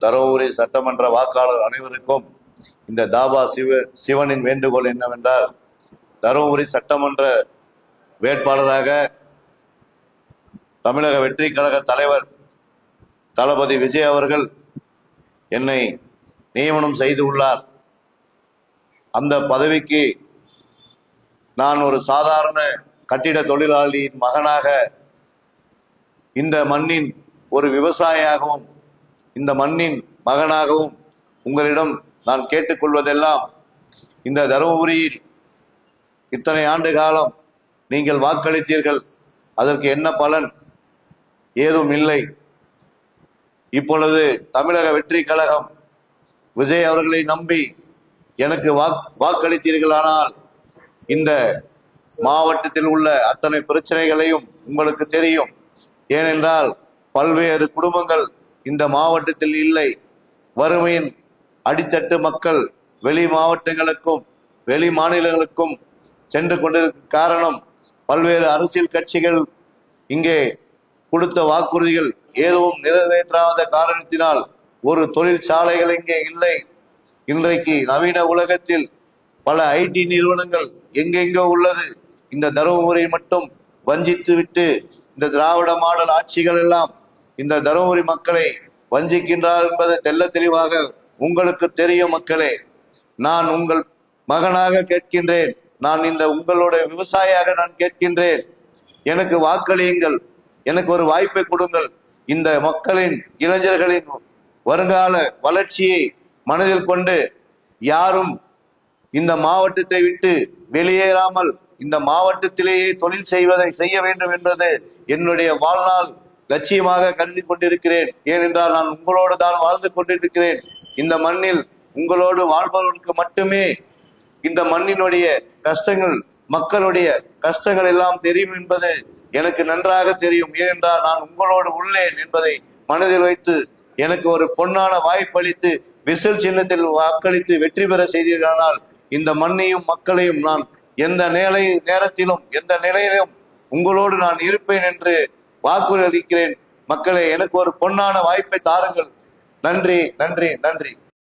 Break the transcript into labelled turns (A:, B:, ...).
A: தருமபுரி சட்டமன்ற வாக்காளர் அனைவருக்கும் இந்த தாபா சிவனின் வேண்டுகோள் என்னவென்றால், தருமபுரி சட்டமன்ற வேட்பாளராக தமிழக வெற்றி கழக தலைவர் தளபதி விஜய் அவர்கள் என்னை நியமனம் செய்து உள்ளார். அந்த பதவிக்கு நான் ஒரு சாதாரண கட்டிட தொழிலாளியின் மகனாக, இந்த மண்ணின் ஒரு விவசாயியாகவும், இந்த மண்ணின் மகனாகவும் உங்களிடம் நான் கேட்டுக்கொள்வதெல்லாம், இந்த தருமபுரியில் இத்தனை ஆண்டு காலம் நீங்கள் வாக்களித்தீர்கள், அதற்கு என்ன பலன்? ஏதும் இல்லை. இப்பொழுது தமிழக வெற்றி கழகம் விஜய் அவர்களை நம்பி எனக்கு வாக்களித்தீர்களானால் இந்த மாவட்டத்தில் உள்ள அத்தனை பிரச்சனைகளையும் உங்களுக்கு தெரியும். ஏனென்றால் பல்வேறு குடும்பங்கள் இந்த மாவட்டத்தில் இல்லை. வறுமையின் அடித்தட்டு மக்கள் வெளி மாவட்டங்களுக்கும் வெளி மாநிலங்களுக்கும் சென்று கொண்டிருக்க காரணம், பல்வேறு அரசியல் கட்சிகள் இங்கே கொடுத்த வாக்குறுதிகள் எதுவும் நிறைவேற்றாத காரணத்தினால் ஒரு தொழிற்சாலைகள் இங்கே இல்லை. இன்றைக்கு நவீன உலகத்தில் பல ஐடி நிறுவனங்கள் எங்கெங்கோ உள்ளது. இந்த தருமபுரி மட்டும் வஞ்சித்து விட்டு இந்த திராவிட மாடல் ஆட்சிகள் எல்லாம் இந்த தருமபுரி மக்களை வஞ்சிக்கின்றார் என்பது தெல்ல தெளிவாக உங்களுக்கு தெரியும். மக்களே, நான் உங்கள் மகனாக கேட்கின்றேன், நான் இந்த உங்களோட விவசாயியாக நான் கேட்கின்றேன். எனக்கு வாக்களியுங்கள், எனக்கு ஒரு வாய்ப்பை கொடுங்கள். இந்த மக்களின் இளைஞர்களின் வருங்கால வளர்ச்சியை மனதில் கொண்டு யாரும் இந்த மாவட்டத்தை விட்டு வெளியேறாமல் இந்த மாவட்டத்திலேயே தொழில் செய்ய வேண்டும் என்பது என்னுடைய வாழ்நாள் லட்சியமாக கருதி கொண்டிருக்கிறேன். ஏனென்றால் நான் உங்களோடு தான் வாழ்ந்து கொண்டிருக்கிறேன். இந்த மண்ணில் உங்களோடு வாழ்பவர்களுக்கு மட்டுமே இந்த மண்ணினுடைய கஷ்டங்கள், மக்களுடைய கஷ்டங்கள் எல்லாம் தெரியும் என்பது எனக்கு நன்றாக தெரியும். ஏனென்றால் நான் உங்களோடு உள்ளேன் என்பதை மனதில் வைத்து எனக்கு ஒரு பொன்னான வாய்ப்பளித்து விசில் சின்னத்தில் வாக்களித்து வெற்றி பெற செய்தீர்களானால் இந்த மண்ணையும் மக்களையும் நான் எந்த நேரத்திலும் எந்த நிலையிலும் உங்களோடு நான் இருப்பேன் என்று வாக்குறுதி அளிக்கிறேன். மக்களே, எனக்கு ஒரு பொன்னான வாய்ப்பை தாருங்கள். நன்றி, நன்றி, நன்றி.